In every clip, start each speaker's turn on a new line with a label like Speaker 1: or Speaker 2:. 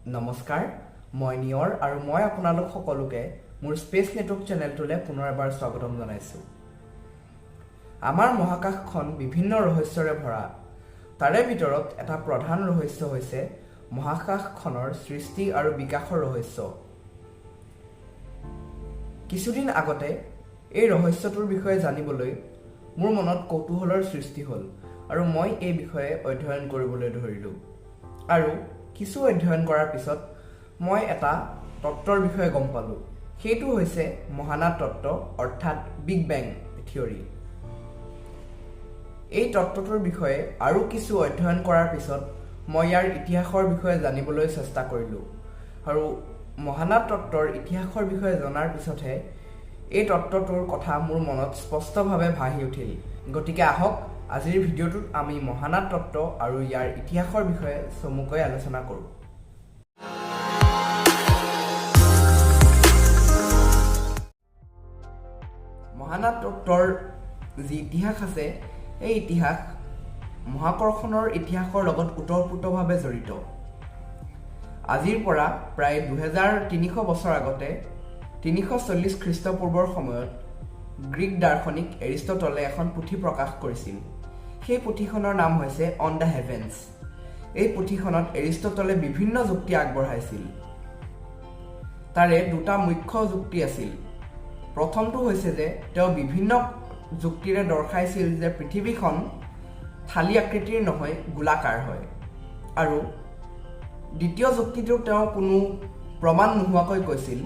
Speaker 1: নমস্কাৰ মই নিয়ৰ আৰু মই আপোনালোক সকলোকে মোৰ স্পেচ নেটৱৰ্ক চেনেলটোলৈ পুনৰ এবাৰ স্বাগতম জনাইছোঁ। আমাৰ মহাকাশখন বিভিন্ন ৰহস্যৰে ভৰা। তাৰে ভিতৰত এটা প্ৰধান ৰহস্য হৈছে মহাকাশখনৰ সৃষ্টি আৰু বিকাশৰ ৰহস্য। কিছুদিন আগতে এই ৰহস্যটোৰ বিষয়ে জানিবলৈ মোৰ মনত কৌতূহলৰ সৃষ্টি হ'ল আৰু মই এই বিষয়ে অধ্যয়ন কৰিবলৈ ধৰিলোঁ। আৰু কিছু অধ্যয়ন কৰাৰ পিছত মই এটা তত্ত্বৰ বিষয়ে গম পালোঁ। সেইটো হৈছে মহানাদ তত্ত্ব অৰ্থাৎ বিগ বেং থিয়ৰী। এই তত্ত্বটোৰ বিষয়ে আৰু কিছু অধ্যয়ন কৰাৰ পিছত মই ইয়াৰ ইতিহাসৰ বিষয়ে জানিবলৈ চেষ্টা কৰিলোঁ আৰু মহানাদ তত্ত্বৰ ইতিহাসৰ বিষয়ে জনাৰ পিছতহে এই তত্ত্বটোৰ কথা মোৰ মনত স্পষ্টভাৱে ভাহি উঠিল। গতিকে আহক আজিৰ ভিডিঅ'টোত আমি মহানাদ তত্ত্ব আৰু ইয়াৰ ইতিহাসৰ বিষয়ে চমুকৈ আলোচনা কৰোঁ। মহানাদ তত্ত্বৰ যি ইতিহাস আছে এই ইতিহাস মহাকৰ্ষণৰ ইতিহাসৰ লগত ওতঃপ্ৰোতভাৱে জড়িত। আজিৰ পৰা প্ৰায় 2300 বছৰ আগতে 340 খ্ৰীষ্টপূৰ্বৰ সময়ত গ্ৰীক দাৰ্শনিক এৰিষ্টটলে এখন পুথি প্ৰকাশ কৰিছিল। সেই পুথিখনৰ নাম হৈছে অন দ্য হেভেন্স। এই পুথিখনত এৰিষ্টটলে বিভিন্ন যুক্তি আগবঢ়াইছিল। তাৰে দুটা মুখ্য যুক্তি আছিল। প্ৰথমটো হৈছে যে তেওঁ বিভিন্ন যুক্তিৰে দৰ্শাইছিল যে পৃথিৱীখন থালি আকৃতিৰ নহয়, গোলাকাৰ হয়। আৰু দ্বিতীয় যুক্তিটো তেওঁ কোনো প্ৰমাণ নোহোৱাকৈ কৈছিল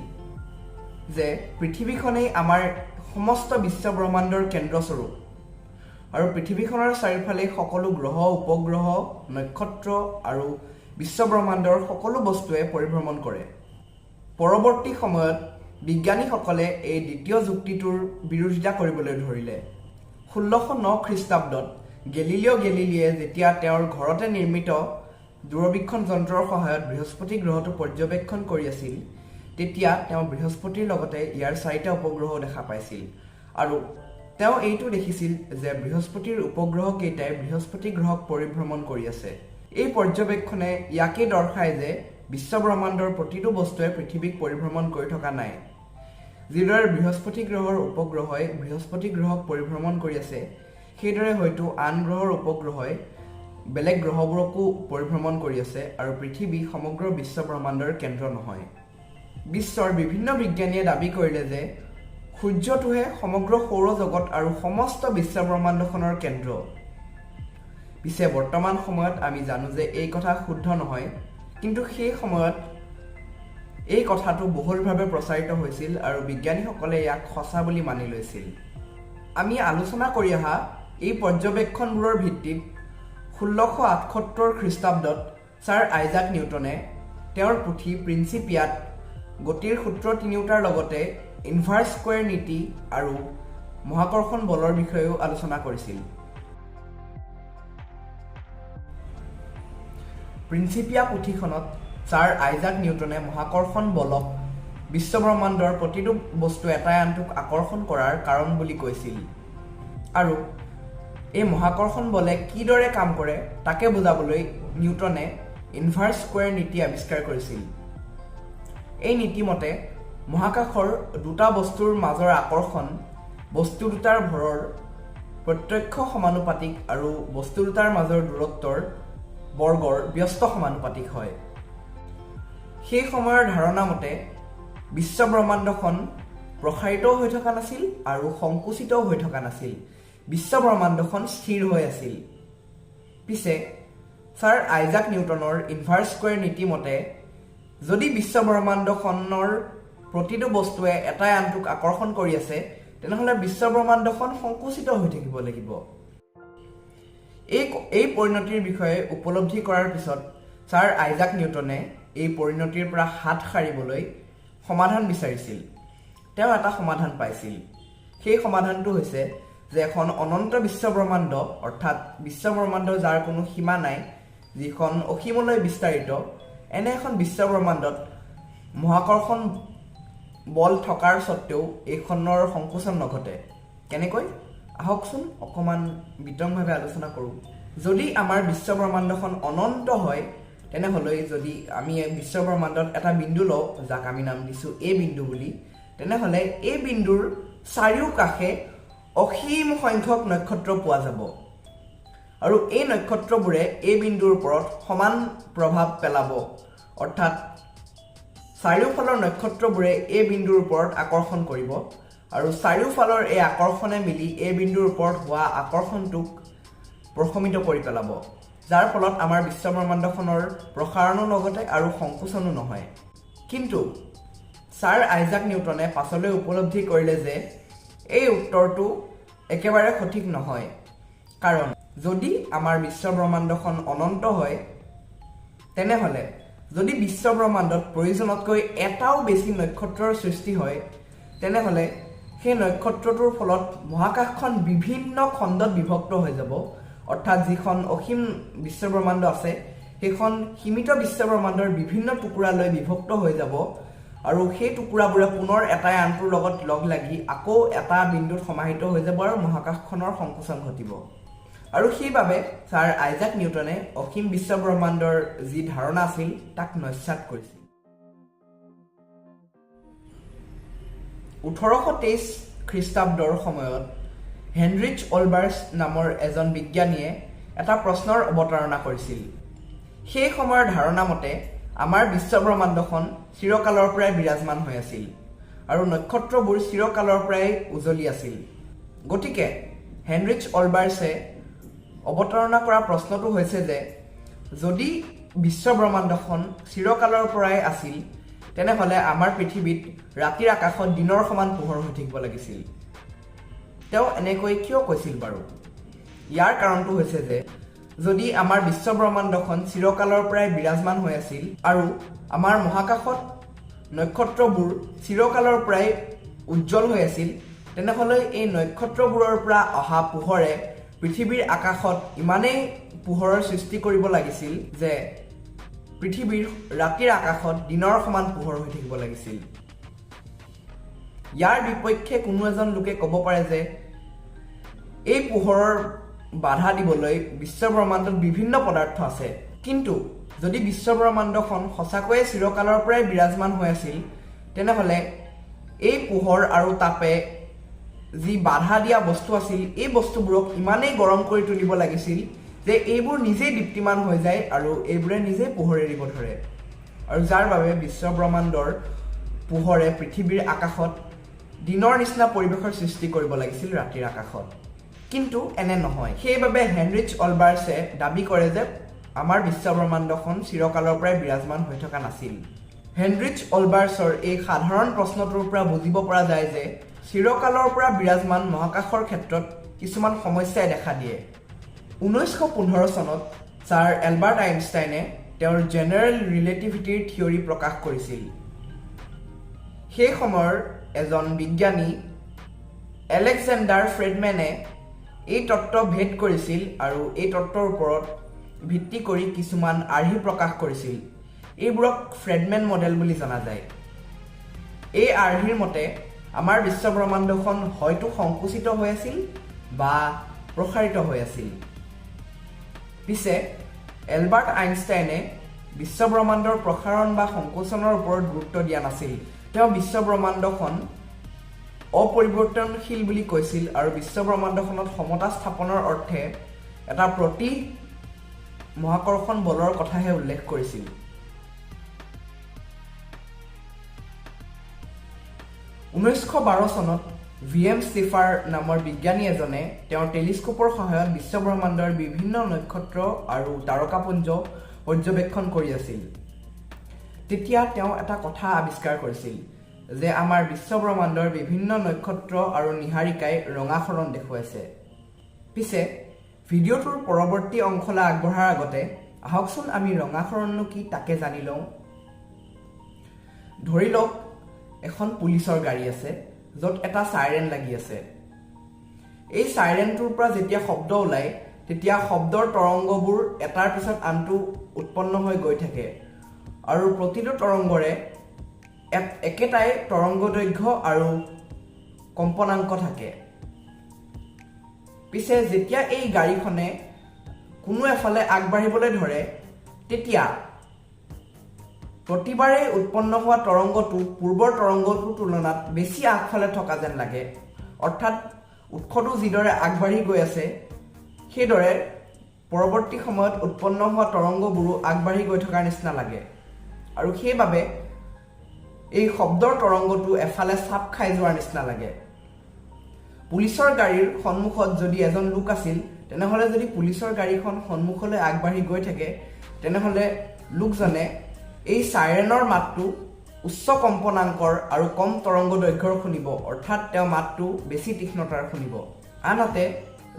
Speaker 1: যে পৃথিৱীখনেই আমাৰ সমস্ত বিশ্ব ব্ৰহ্মাণ্ডৰ কেন্দ্ৰস্বৰূপ আৰু পৃথিৱীখনৰ চাৰিওফালে সকলো গ্ৰহ, উপগ্ৰহ, নক্ষত্ৰ আৰু বিশ্ব ব্ৰহ্মাণ্ডৰ সকলো বস্তুৱে পৰিভ্ৰমণ কৰে। পৰৱৰ্তী সময়ত বিজ্ঞানীসকলে এই দ্বিতীয় যুক্তিটোৰ বিৰোধিতা কৰিবলৈ ধৰিলে। 1609 খ্ৰীষ্টাব্দত গেলিলিঅ' গেলিলিয়ে যেতিয়া তেওঁৰ ঘৰতে নিৰ্মিত দূৰবীক্ষণ যন্ত্ৰৰ সহায়ত বৃহস্পতি গ্ৰহটো পৰ্যবেক্ষণ কৰি আছিল, তেতিয়া তেওঁ বৃহস্পতিৰ লগতে ইয়াৰ 4টা উপগ্ৰহও দেখা পাইছিল আৰু তেওঁ এইটো দেখিছিল যে বৃহস্পতিৰ উপগ্ৰহকেইটাই বৃহস্পতি গ্ৰহক পৰিভ্ৰমণ কৰি আছে। এই পৰ্যবেক্ষণে ইয়াকে দৰ্শায় যে বিশ্ব ব্ৰহ্মাণ্ডৰ প্ৰতিটো বস্তুৱে পৃথিৱীক পৰিভ্ৰমণ কৰি থকা নাই। যিদৰে বৃহস্পতি গ্ৰহৰ উপগ্ৰহই বৃহস্পতি গ্ৰহক পৰিভ্ৰমণ কৰি আছে, সেইদৰে হয়তো আন গ্ৰহৰ উপগ্ৰহই বেলেগ গ্ৰহবোৰকো পৰিভ্ৰমণ কৰি আছে আৰু পৃথিৱী সমগ্ৰ বিশ্ব ব্ৰহ্মাণ্ডৰ কেন্দ্ৰ নহয়। বিশ্বৰ বিভিন্ন বিজ্ঞানীয়ে দাবী কৰিলে যে সূৰ্যটোহে সমগ্ৰ সৌৰজগত আৰু সমস্ত বিশ্ব ব্ৰহ্মাণ্ডখনৰ কেন্দ্ৰ। পিছে বৰ্তমান সময়ত আমি জানো যে এই কথা শুদ্ধ নহয়, কিন্তু সেই সময়ত এই কথাটো বহুলভাৱে প্ৰচাৰিত হৈছিল আৰু বিজ্ঞানীসকলে ইয়াক সঁচা বুলি মানি লৈছিল। আমি আলোচনা কৰি অহা এই পৰ্যবেক্ষণবোৰৰ ভিত্তিত 1678 খ্ৰীষ্টাব্দত ছাৰ আইজাক নিউটনে তেওঁৰ পুথি প্ৰিন্সিপিয়াত গতিৰ সূত্ৰ তিনিওটাৰ লগতে ইনভাৰ্ছ স্কুৱেৰ নীতি আৰু মহাকৰ্ষণ বলৰ বিষয়েও আলোচনা কৰিছিল। প্ৰিন্সিপিয়া পুথিখনত ছাৰ আইজাক নিউটনে মহাকৰ্ষণ বলক বিশ্বব্ৰহ্মাণ্ডৰ প্ৰতিটো বস্তু এটাই আনটোক আকৰ্ষণ কৰাৰ কাৰণ বুলি কৈছিল আৰু এই মহাকৰ্ষণ বলে কিদৰে কাম কৰে তাকে বুজাবলৈ নিউটনে ইনভাৰ্ছ স্কুৱেৰ নীতি আৱিষ্কাৰ কৰিছিল। এই নীতিমতে মহাকাশৰ দুটা বস্তুৰ মাজৰ আকৰ্ষণ বস্তু দুটাৰ ভৰৰ প্ৰত্যক্ষ সমানুপাতিক আৰু বস্তু দুটাৰ মাজৰ দূৰত্বৰ বৰ্গৰ ব্যস্ত সমানুপাতিক হয়। সেই সময়ৰ ধাৰণা মতে বিশ্ব ব্ৰহ্মাণ্ডখন প্ৰসাৰিতও হৈ থকা নাছিল আৰু সংকুচিতও হৈ থকা নাছিল। বিশ্ব ব্ৰহ্মাণ্ডখন স্থিৰ হৈ আছিল। পিছে ছাৰ আইজাক নিউটনৰ ইনভাৰ্ছ স্কুৱেৰ নীতি মতে যদি বিশ্ব ব্ৰহ্মাণ্ডখনৰ প্ৰতিটো বস্তুৱে এটাই আনটোক আকৰ্ষণ কৰি আছে, তেনেহ'লে বিশ্ব ব্ৰহ্মাণ্ডখন সংকুচিত হৈ থাকিব লাগিব। এই পৰিণতিৰ বিষয়ে উপলব্ধি কৰাৰ পিছত ছাৰ আইজাক নিউটনে এই পৰিণতিৰ পৰা হাত সাৰিবলৈ সমাধান বিচাৰিছিল। তেওঁ এটা সমাধান পাইছিল। সেই সমাধানটো হৈছে যে এখন অনন্ত বিশ্ব ব্ৰহ্মাণ্ড অৰ্থাৎ বিশ্ব ব্ৰহ্মাণ্ড যাৰ কোনো সীমা নাই, যিখন অসীমলৈ বিস্তাৰিত, এনে এখন বিশ্ব ব্ৰহ্মাণ্ডত মহাকৰ্ষণ বল থকাৰ স্বত্তেও এইখনৰ সংকোচন নঘটে। কেনেকৈ? আহকচোন অকণমান বিতংভাৱে আলোচনা কৰোঁ। যদি আমাৰ বিশ্ব ব্ৰহ্মাণ্ডখন অনন্ত হয়, তেনেহ'লে যদি আমি বিশ্বব্ৰহ্মাণ্ডত এটা বিন্দু লওঁ যাক আমি নাম দিছোঁ এ বিন্দু বুলি, তেনেহ'লে এই বিন্দুৰ চাৰিওকাষে অসীম সংখ্যক নক্ষত্ৰ পোৱা যাব আৰু এই নক্ষত্ৰবোৰে এই বিন্দুৰ ওপৰত সমান প্ৰভাৱ পেলাব, অৰ্থাৎ চাৰিওফালৰ নক্ষত্ৰবোৰে এই বিন্দুৰ ওপৰত আকৰ্ষণ কৰিব আৰু চাৰিওফালৰ এই আকৰ্ষণে মিলি এই বিন্দুৰ ওপৰত হোৱা আকৰ্ষণটোক প্ৰশমিত কৰি পেলাব, যাৰ ফলত আমাৰ বিশ্বব্ৰহ্মাণ্ডখনৰ প্ৰসাৰণো লগতে আৰু সংকোচনো নহয়। কিন্তু ছাৰ আইজাক নিউটনে পাছলৈ উপলব্ধি কৰিলে যে এই উত্তৰটো একেবাৰে সঠিক নহয়, কাৰণ যদি আমাৰ বিশ্বব্ৰহ্মাণ্ডখন অনন্ত হয় তেনেহ'লে যদি বিশ্বব্ৰহ্মাণ্ডত প্ৰয়োজনতকৈ এটাও বেছি নক্ষত্ৰৰ সৃষ্টি হয় তেনেহ'লে সেই নক্ষত্ৰটোৰ ফলত মহাকাশখন বিভিন্ন খণ্ডত বিভক্ত হৈ যাব, অৰ্থাৎ যিখন অসীম বিশ্বব্ৰহ্মাণ্ড আছে সেইখন সীমিত বিশ্বব্ৰহ্মাণ্ডৰ বিভিন্ন টুকুৰালৈ বিভক্ত হৈ যাব আৰু সেই টুকুৰাবোৰে পুনৰ এটাই আনটোৰ লগত লগ লাগি আকৌ এটা বিন্দুত সমাহিত হৈ যাব আৰু মহাকাশখনৰ সংকোচন ঘটিব। আৰু সেইবাবে ছাৰ আইজাক নিউটনে অসীম বিশ্বব্ৰহ্মাণ্ডৰ যি ধাৰণা আছিল তাক নস্যাৎ কৰিছিল। 1823 খ্ৰীষ্টাব্দৰ সময়ত হেনৰিচ অলবাৰ্ছ নামৰ এজন বিজ্ঞানীয়ে এটা প্ৰশ্নৰ অৱতাৰণা কৰিছিল। সেই সময়ৰ ধাৰণা মতে আমাৰ বিশ্বব্ৰহ্মাণ্ডখন চিৰকালৰ পৰাই বিৰাজমান হৈ আছিল আৰু নক্ষত্ৰবোৰ চিৰকালৰ পৰাই উজলি আছিল। গতিকে হেনৰিচ অলবাৰ্ছে অৱতাৰণা কৰা প্ৰশ্নটো হৈছে যে যদি বিশ্বব্ৰহ্মাণ্ডখন চিৰকালৰ পৰাই আছিল তেনেহ'লে আমাৰ পৃথিৱীত ৰাতিৰ আকাশত দিনৰ সমান পোহৰ হৈ থাকিব লাগিছিল। তেওঁ এনেকৈ কিয় কৈছিল বাৰু? ইয়াৰ কাৰণটো হৈছে যে যদি আমাৰ বিশ্বব্ৰহ্মাণ্ডখন চিৰকালৰ পৰাই বিৰাজমান হৈ আছিল আৰু আমাৰ মহাকাশত নক্ষত্ৰবোৰ চিৰকালৰ পৰাই উজ্জ্বল হৈ আছিল, তেনেহ'লে এই নক্ষত্ৰবোৰৰ পৰা অহা পোহৰে পৃথিৱীৰ আকাশত ইমানেই পোহৰৰ সৃষ্টি কৰিব লাগিছিল যে পৃথিৱীৰ ৰাতিৰ আকাশত দিনৰ সমান পোহৰ হৈ থাকিব লাগিছিল। ইয়াৰ বিপক্ষে কোনো এজন লোকে ক'ব পাৰে যে এই পোহৰৰ বাধা দিবলৈ বিশ্বব্ৰহ্মাণ্ডত বিভিন্ন পদাৰ্থ আছে, কিন্তু যদি বিশ্বব্ৰহ্মাণ্ডখন সঁচাকৈয়ে চিৰকালৰ পৰাই বিৰাজমান হৈ আছিল তেনেহ'লে এই পোহৰ আৰু তাপে যি বাধা দিয়া বস্তু আছিল এই বস্তুবোৰক ইমানেই গৰম কৰি তুলিব লাগিছিল যে এইবোৰ নিজেই দীপ্তিমান হৈ যায় আৰু এইবোৰে নিজেই পোহৰ এৰিব ধৰে, আৰু যাৰ বাবে বিশ্বব্ৰহ্মাণ্ডৰ পোহৰে পৃথিৱীৰ আকাশত দিনৰ নিচিনা পৰিৱেশৰ সৃষ্টি কৰিব লাগিছিল ৰাতিৰ আকাশত। কিন্তু এনে নহয়। সেইবাবে হেনৰিচ অলবাৰ্ছে দাবী কৰে যে আমাৰ বিশ্বব্ৰহ্মাণ্ডখন চিৰকালৰ পৰাই বিৰাজমান হৈ থকা নাছিল। হেনৰিচ অলবাৰ্ছৰ এই সাধাৰণ প্ৰশ্নটোৰ পৰা বুজিব পৰা যায় যে চিৰকালৰ পৰা বিৰাজমান মহাকাশৰ ক্ষেত্ৰত কিছুমান সমস্যাই দেখা দিয়ে। 1915 চনত ছাৰ এলবাৰ্ট আইনষ্টাইনে তেওঁৰ জেনেৰেল ৰিলেটিভিটিৰ থিয়ৰী প্ৰকাশ কৰিছিল। সেই সময়ৰ এজন বিজ্ঞানী এলেকজেণ্ডাৰ ফ্ৰেডমেনে এই তত্ত্ব ভেদ কৰিছিল আৰু এই তত্ত্বৰ ওপৰত ভিত্তি কৰি কিছুমান আৰ্হি প্ৰকাশ কৰিছিল। এইবোৰক ফ্ৰেডমেন মডেল বুলি জনা যায়। এই আৰ্হিৰ মতে আমাৰ বিশ্বব্ৰহ্মাণ্ডখন হয়তো সংকুচিত হৈ আছিল বা প্ৰসাৰিত হৈ আছিল। পিছে এলবাৰ্ট আইনষ্টাইনে বিশ্বব্ৰহ্মাণ্ডৰ প্ৰসাৰণ বা সংকোচনৰ ওপৰত গুৰুত্ব দিয়া নাছিল। তেওঁ বিশ্বব্ৰহ্মাণ্ডখন অপৰিৱৰ্তনশীল বুলি কৈছিল আৰু বিশ্বব্ৰহ্মাণ্ডখনত সমতা স্থাপনৰ অৰ্থে এটা প্ৰতি মহাকৰ্ষণ বলৰ কথাহে উল্লেখ কৰিছিল। 1912 চনত V.M. Slipher নামৰ বিজ্ঞানী এজনে তেওঁৰ টেলিস্কোপৰ সহায়ত বিশ্বব্ৰহ্মাণ্ডৰ বিভিন্ন নক্ষত্ৰ আৰু তাৰকাপুঞ্জ পৰ্যবেক্ষণ কৰি আছিল। তেতিয়া তেওঁ এটা কথা আৱিষ্কাৰ কৰিছিল যে আমাৰ বিশ্বব্ৰহ্মাণ্ডৰ বিভিন্ন নক্ষত্ৰ আৰু নীহাৰিকাই ৰঙাসৰণ দেখুৱাইছে। পিছে ভিডিঅ'টোৰ পৰৱৰ্তী অংশলৈ আগবঢ়াৰ আগতে আহকচোন আমি ৰঙাসৰণনো কি তাকে জানি লওঁ। ধৰি লওক এখন পুলিচৰ গাড়ী আছে য'ত এটা চাইৰেন লাগি আছে। এই চাইৰেনটোৰ পৰা যেতিয়া শব্দ ওলায় তেতিয়া শব্দৰ তৰংগবোৰ এটাৰ পিছত আনটো উৎপন্ন হৈ গৈ থাকে আৰু প্ৰতিটো তৰংগৰে একেটাই তৰংগ দৈৰ্ঘ্য আৰু কম্পনাংক থাকে। পিছে যেতিয়া এই গাড়ীখনে কোনো এফালে আগবাঢ়িবলৈ ধৰে তেতিয়া প্ৰতিবাৰে উৎপন্ন হোৱা তৰংগটো পূৰ্বৰ তৰংগটোৰ তুলনাত বেছি আগফালে থকা যেন লাগে অৰ্থাৎ উৎসটো যিদৰে আগবাঢ়ি গৈ আছে সেইদৰে পৰৱৰ্তী সময়ত উৎপন্ন হোৱা তৰংগবোৰো আগবাঢ়ি গৈ থকাৰ নিচিনা লাগে আৰু সেইবাবে এই শব্দৰ তৰংগটো এফালে চাপ খাই যোৱাৰ নিচিনা লাগে পুলিচৰ গাড়ীৰ সন্মুখত যদি এজন লোক আছিল তেনেহলে যদি পুলিচৰ গাড়ীখন সন্মুখলৈ আগবাঢ়ি গৈ থাকে তেনেহলে লোকজনে এই সাইৰেনৰ মাতটো উচ্চ কম্পনাংকৰ আৰু কম তৰংগ দৈৰ্ঘ্যৰ শুনিব অৰ্থাৎ তেওঁ মাতটো বেছি তীক্ষ্ণতাৰ শুনিব আনহাতে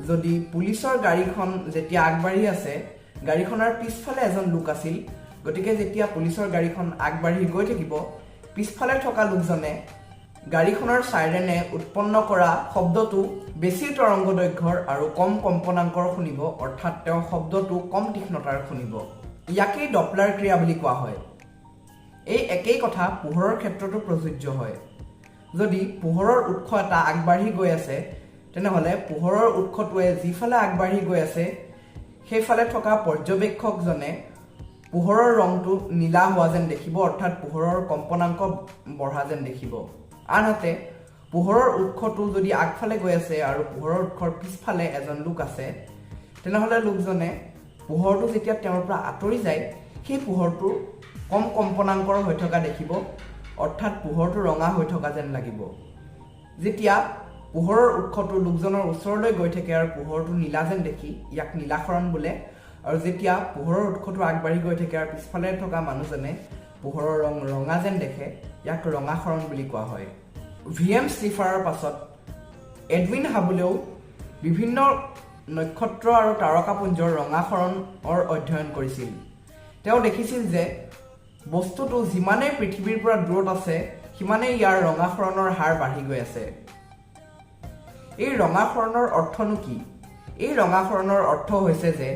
Speaker 1: যদি পুলিচৰ গাড়ীখন যেতিয়া আগবাঢ়ি আছে গাড়ীখনৰ পিছফালে এজন লোক আছিল গতিকে যেতিয়া পুলিচৰ গাড়ীখন আগবাঢ়ি গৈ থাকিব পিছফালে থকা লোকজনে গাড়ীখনৰ সাইৰেনে উৎপন্ন কৰা শব্দটো বেছি তৰংগ দৈৰ্ঘ্যৰ আৰু কম কম্পনাংকৰ শুনিব অৰ্থাৎ তেওঁ শব্দটো কম তীক্ষ্ণতাৰ শুনিব ইয়াকেই ডপলাৰ ক্ৰিয়া বুলি কোৱা হয় এই একেই কথা পোহৰৰ ক্ষেত্ৰতো প্ৰযোজ্য হয় যদি পোহৰৰ উৎস এটা আগবাঢ়ি গৈ আছে তেনেহলে পোহৰৰ উৎসটোৱে যিফালে আগবাঢ়ি গৈ আছে সেইফালে থকা পৰ্যবেক্ষকজনে পোহৰৰ ৰংটো নীলা হোৱা যেন দেখিব অৰ্থাৎ পোহৰৰ কম্পনাংক বঢ়া যেন দেখিব আনহাতে পোহৰৰ উৎসটো যদি আগফালে গৈ আছে আৰু পোহৰৰ উৎসৰ পিছফালে এজন লোক আছে তেনেহলে লোকজনে পোহৰটো যেতিয়া তেওঁৰ পৰা আঁতৰি যায় সেই পোহৰটো কম কম্পনাংকৰ হৈ থকা দেখিব অৰ্থাৎ পোহৰটো ৰঙা হৈ থকা যেন লাগিব যেতিয়া পোহৰৰ উৎসটো লোকজনৰ ওচৰলৈ গৈ থাকে আৰু পোহৰটো নীলা যেন দেখি ইয়াক নীলাকৰণ বোলে আৰু যেতিয়া পোহৰৰ উৎসটো আগবাঢ়ি গৈ থাকে আৰু পিছফালে থকা মানুহজনে পোহৰৰ ৰং ৰঙা যেন দেখে ইয়াক ৰঙাকৰণ বুলি কোৱা হয় V.M. স্লিফাৰৰ পাছত এডউইন হাবলেও বিভিন্ন নক্ষত্ৰ আৰু তাৰকাপুঞ্জৰ ৰঙাকৰণৰ অধ্যয়ন কৰিছিল তেওঁ দেখিছিল যে বস্তুটো যিমানে পৃথিৱীৰ পৰা দূৰত আছে সিমানে ইয়াৰ ৰঙাকৰণৰ হাৰ বাঢ়ি গৈ আছে এই ৰঙাকৰণৰ অৰ্থনো কি এই ৰঙাকৰণৰ অৰ্থ হৈছে যে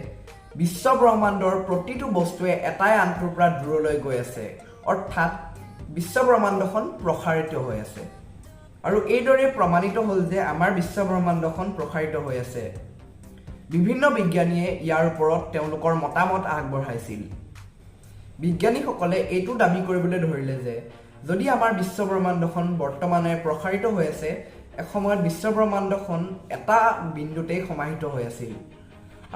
Speaker 1: বিশ্ব ব্ৰহ্মাণ্ডৰ প্ৰতিটো বস্তুৱে এটাই আনটোৰ পৰা দূৰলৈ গৈ আছে অৰ্থাৎ বিশ্ব ব্ৰহ্মাণ্ডখন প্ৰসাৰিত হৈ আছে আৰু এইদৰে প্ৰমাণিত হ'ল যে আমাৰ বিশ্ব ব্ৰহ্মাণ্ডখন প্ৰসাৰিত হৈ আছে বিভিন্ন বিজ্ঞানীয়ে ইয়াৰ ওপৰত তেওঁলোকৰ মতামত আগবঢ়াইছিল বিজ্ঞানীসকলে এইটো দাবী কৰিবলৈ ধৰিলে যে যদি আমাৰ বিশ্ব ব্ৰহ্মাণ্ডখন বৰ্তমানে প্ৰসাৰিত হৈ আছে এসময়ত বিশ্ব ব্ৰহ্মাণ্ডখন এটা বিন্দুতেই সমাহিত হৈ আছিল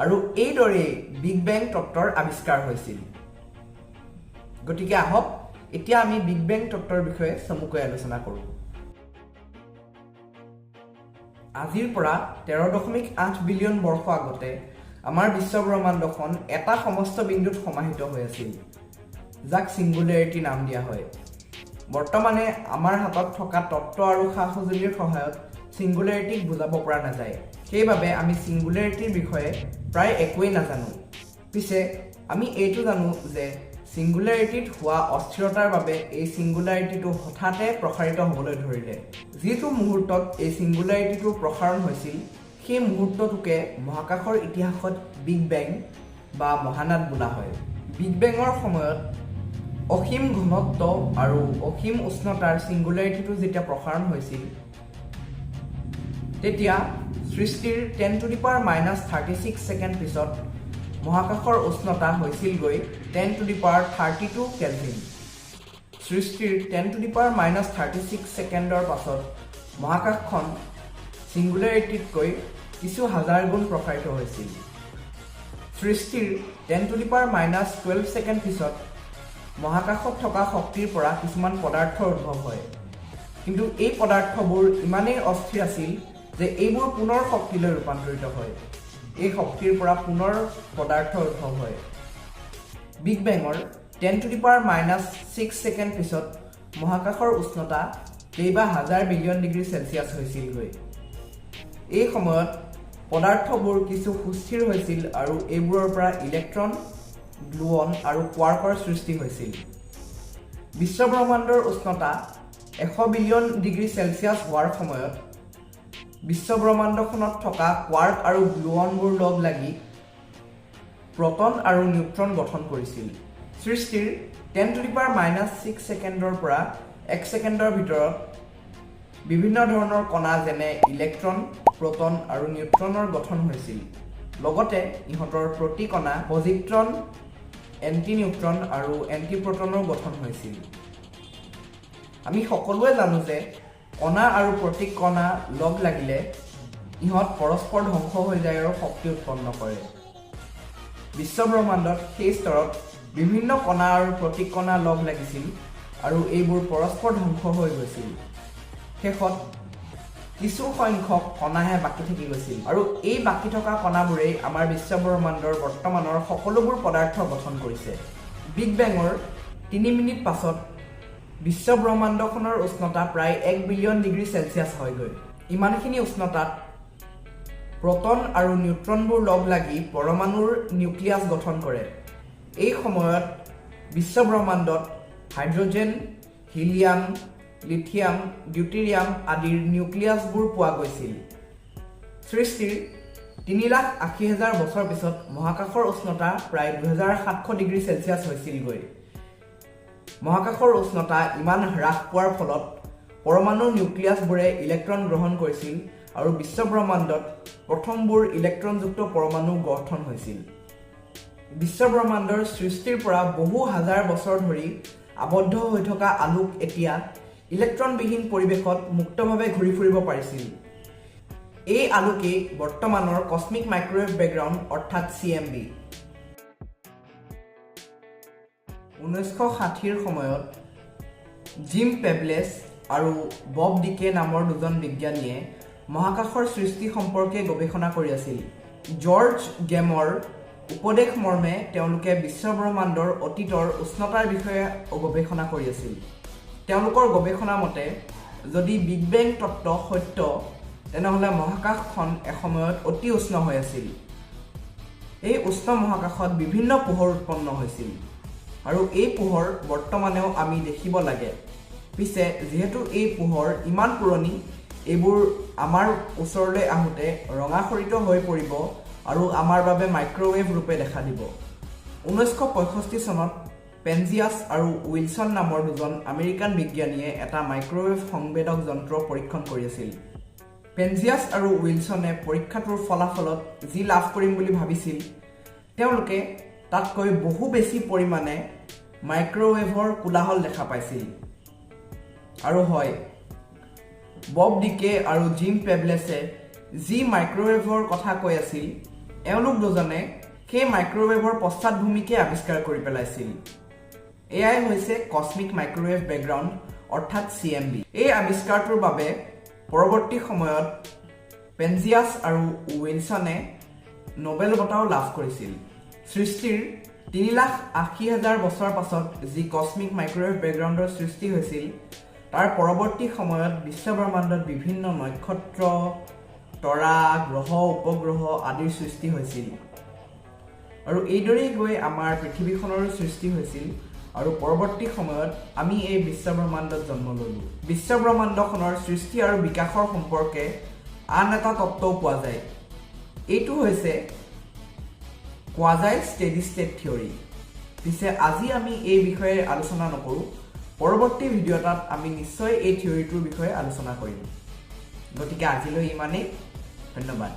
Speaker 1: আৰু এইদৰে বিগ বেং তত্ত্বৰ আৱিষ্কাৰ হৈছিল গতিকে আহক এতিয়া আমি বিগ বেং তত্ত্বৰ বিষয়ে চমুকৈ আলোচনা কৰোঁ আজিৰ পৰা 13.8 বিলিয়ন বৰ্ষ আগতে আমাৰ বিশ্ব ব্ৰহ্মাণ্ডখন এটা সমস্ত বিন্দুত সমাহিত হৈ আছিল যাক সিঙ্গুলাৰিটি নাম দিয়া হয় বৰ্তমানে আমাৰ হাতত থকা তত্ত্ব আৰু সা-সঁজুলিৰ সহায়ত সিঙ্গুলাৰিটিক বুজাব পৰা নাযায় সেইবাবে আমি সিঙ্গুলাৰিটিৰ বিষয়ে প্ৰায় একোৱেই নাজানো পিছে আমি এইটো জানো যে সিঙ্গুলাৰিটিত হোৱা অস্থিৰতাৰ বাবে এই সিঙ্গুলাৰিটিটো হঠাতে প্ৰসাৰিত হ'বলৈ ধৰিলে যিটো মুহূৰ্তত এই সিঙ্গুলাৰিটিটো প্ৰসাৰণ হৈছিল সেই মুহূৰ্তটোকে মহাকাশৰ ইতিহাসত বিগ বেং বা মহানাদ বোলা হয় বিগ বেঙৰ সময়ত অসীম ঘনত্ব আৰু অসীম উষ্ণতাৰ সিঙ্গুলাৰিটিটো যেতিয়া প্ৰসাৰণ হৈছিল তেতিয়া সৃষ্টিৰ 10⁻⁻36 ছেকেণ্ড পিছত মহাকাশৰ উষ্ণতা হৈছিলগৈ 10⁻32 কেলভিন সৃষ্টিৰ 10⁻⁻36 ছেকেণ্ডৰ পাছত মহাকাশখন সিঙ্গুলাৰিটিতকৈ কিছু হাজাৰ গুণ প্ৰসাৰিত হৈছিল সৃষ্টিৰ 10⁻⁻12 ছেকেণ্ড পিছত মহাকাশত থকা শক্তিৰ পৰা কিছুমান পদাৰ্থৰ উদ্ভৱ হয় কিন্তু এই পদাৰ্থবোৰ ইমানেই অস্থিৰ আছিল যে এইবোৰ পুনৰ শক্তিলৈ ৰূপান্তৰিত হয় এই শক্তিৰ পৰা পুনৰ পদাৰ্থৰ উদ্ভৱ হয় বিগ বেঙৰ 10⁻⁻6 ছেকেণ্ড পিছত মহাকাশৰ উষ্ণতা কেইবা হাজাৰ বিলিয়ন ডিগ্ৰী চেলচিয়াছ হৈছিলগৈ এই সময়ত পদাৰ্থবোৰ কিছু সুস্থিৰ হৈছিল আৰু এইবোৰৰ পৰা ইলেক্ট্ৰন গ্লুঅন আৰু কোৱাৰ্কৰ সৃষ্টি হৈছিল বিশ্ব ব্ৰহ্মাণ্ডৰ উষ্ণতা 100 বিলিয়ন ডিগ্ৰী চেলচিয়াছ হোৱাৰ সময়ত বিশ্ব ব্ৰহ্মাণ্ডখনত থকা কোৱাৰ্ক আৰু গ্লুঅনবোৰ লগ লাগি প্ৰটন আৰু নিউট্ৰন গঠন কৰিছিল সৃষ্টিৰ 10⁻⁻6 ছেকেণ্ডৰ পৰা 1 ছেকেণ্ডৰ ভিতৰত বিভিন্ন ধৰণৰ কণা যেনে ইলেক্ট্ৰন প্ৰটন আৰু নিউট্ৰনৰ গঠন হৈছিল লগতে ইহঁতৰ প্ৰতি কণা পজিট্ৰন এন্টি নিউট্ৰন আৰু এন্টি প্ৰটনৰ গঠন হৈছিল আমি সকলোৱে জানো যে কণা আৰু প্ৰতি কণা লগ লাগিলে ইহঁত পৰস্পৰ ধ্বংস হৈ যায় আৰু শক্তি উৎপন্ন কৰে বিশ্বব্ৰহ্মাণ্ডত সেই স্তৰত বিভিন্ন কণা আৰু প্ৰতি কণা লগ লাগিছিল আৰু এইবোৰ পৰস্পৰ ধ্বংস হৈ গৈছিল শেষত কিছু সংখ্যক কণাহে বাকী থাকি গৈছিল আৰু এই বাকী থকা কণাবোৰেই আমাৰ বিশ্বব্ৰহ্মাণ্ডৰ বৰ্তমানৰ সকলোবোৰ পদাৰ্থ গঠন কৰিছে বিগ বেঙৰ 3 মিনিট পাছত বিশ্বব্ৰহ্মাণ্ডখনৰ উষ্ণতা প্ৰায় 1 বিলিয়ন ডিগ্ৰী চেলছিয়াছ হয়গৈ ইমানখিনি উষ্ণতাত প্ৰটন আৰু নিউট্ৰনবোৰ লগ লাগি পৰমাণুৰ নিউক্লিয়াছ গঠন কৰে এই সময়ত বিশ্বব্ৰহ্মাণ্ডত হাইড্ৰজেন হিলিয়াম লিথিয়াম ডিউটেৰিয়াম আদিৰ নিউক্লিয়াছবোৰ পোৱা গৈছিল সৃষ্টিৰ 3,80,000 বছৰ পিছত মহাকাশৰ উষ্ণতা প্ৰায় 2700 ডিগ্ৰী চেলছিয়াছ হৈছিলগৈ মহাকাশৰ উষ্ণতা ইমান হ্ৰাস পোৱাৰ ফলত পৰমাণুৰ নিউক্লিয়াছবোৰে ইলেক্ট্ৰন গ্ৰহণ কৰিছিল আৰু বিশ্বব্ৰহ্মাণ্ডত প্ৰথমবোৰ ইলেক্ট্ৰনযুক্ত পৰমাণু গঠন হৈছিল বিশ্বব্ৰহ্মাণ্ডৰ সৃষ্টিৰ পৰা বহু হাজাৰ বছৰ ধৰি আবদ্ধ হৈ থকা আলোক এতিয়া ইলেক্ট্ৰনবিহীন পৰিৱেশত মুক্তভাৱে ঘূৰি ফুৰিব পাৰিছিল এই আলোকেই বৰ্তমানৰ কসমিক মাইক্ৰৱেভ বেকগ্ৰাউণ্ড অৰ্থাৎ CMB 1960ৰ সময়ত জিম পেবলেছ আৰু বব ডিকে নামৰ দুজন বিজ্ঞানীয়ে মহাকাশৰ সৃষ্টি সম্পৰ্কে গৱেষণা কৰি আছিল জৰ্জ গেমৰ উপদেশ মৰ্মে তেওঁলোকে বিশ্বব্ৰহ্মাণ্ডৰ অতীতৰ উষ্ণতাৰ বিষয়ে গৱেষণা কৰি আছিল তেওঁলোকৰ গৱেষণা মতে যদি বিগ বেং তত্ত্ব সত্য তেনেহ'লে মহাকাশখন এসময়ত অতি উষ্ণ হৈ আছিল এই উষ্ণ মহাকাশত বিভিন্ন পোহৰ উৎপন্ন হৈছিল আৰু এই পোহৰ বৰ্তমানেও আমি দেখিব লাগে পিছে যেহেতু এই পোহৰ ইমান পুৰণি এইবোৰ আমাৰ ওচৰলৈ আহোঁতে ৰঙাখৰিত হৈ পৰিব আৰু আমাৰ বাবে মাইক্ৰৱেভ ৰূপে দেখা দিব 1965 চনত পেনজিয়াছ আৰু উইলছন নামৰ দুজন আমেৰিকান বিজ্ঞানীয়ে এটা মাইক্ৰৱেভ সংবেদক যন্ত্ৰ পৰীক্ষণ কৰি আছিল পেনজিয়াছ আৰু উইলছনে পৰীক্ষাটোৰ ফলাফলত যি লাভ কৰিম বুলি ভাবিছিল তেওঁলোকে তাতকৈ বহু বেছি পৰিমাণে মাইক্ৰৱেভৰ কোলাহল দেখা পাইছিল আৰু হয় বব ডিকে আৰু জিম পেবলেছে যি মাইক্ৰৱেভৰ কথা কৈ আছিল এওঁলোক দুজনে সেই মাইক্ৰৱেভৰ পশ্চাদভূমিকে আৱিষ্কাৰ কৰি পেলাইছিল এয়াই হৈছে কসমিক মাইক্ৰৱেভ বেকগ্ৰাউণ্ড অৰ্থাৎ CMB এই আৱিষ্কাৰটোৰ বাবে পৰৱৰ্তী সময়ত পেনজিয়াছ আৰু উইলছনে নোবেল বঁটাও লাভ কৰিছিল সৃষ্টিৰ 3,80,000 বছৰ পাছত যি কসমিক মাইক্ৰৱেভ বেকগ্ৰাউণ্ডৰ সৃষ্টি হৈছিল তাৰ পৰৱৰ্তী সময়ত বিশ্বব্ৰহ্মাণ্ডত বিভিন্ন নক্ষত্ৰ তৰা গ্ৰহ উপগ্ৰহ আদিৰ সৃষ্টি হৈছিল আৰু এইদৰেই গৈ আমাৰ পৃথিৱীখনৰ সৃষ্টি হৈছিল আৰু পৰৱৰ্তী সময়ত আমি এই বিশ্বব্ৰহ্মাণ্ডত জন্ম ললোঁ বিশ্বব্ৰহ্মাণ্ডখনৰ সৃষ্টি আৰু বিকাশৰ সম্পৰ্কে আন এটা তত্ত্বও পোৱা যায় এইটো হৈছে কোৱাজাই ষ্টেডি ষ্টেট থিয়ৰী পিছে আজি আমি এই বিষয়ে আলোচনা নকৰোঁ পৰৱৰ্তী ভিডিঅ'টাত আমি নিশ্চয় এই থিয়ৰীটোৰ বিষয়ে আলোচনা কৰিম গতিকে আজিলৈ ইমানেই ধন্যবাদ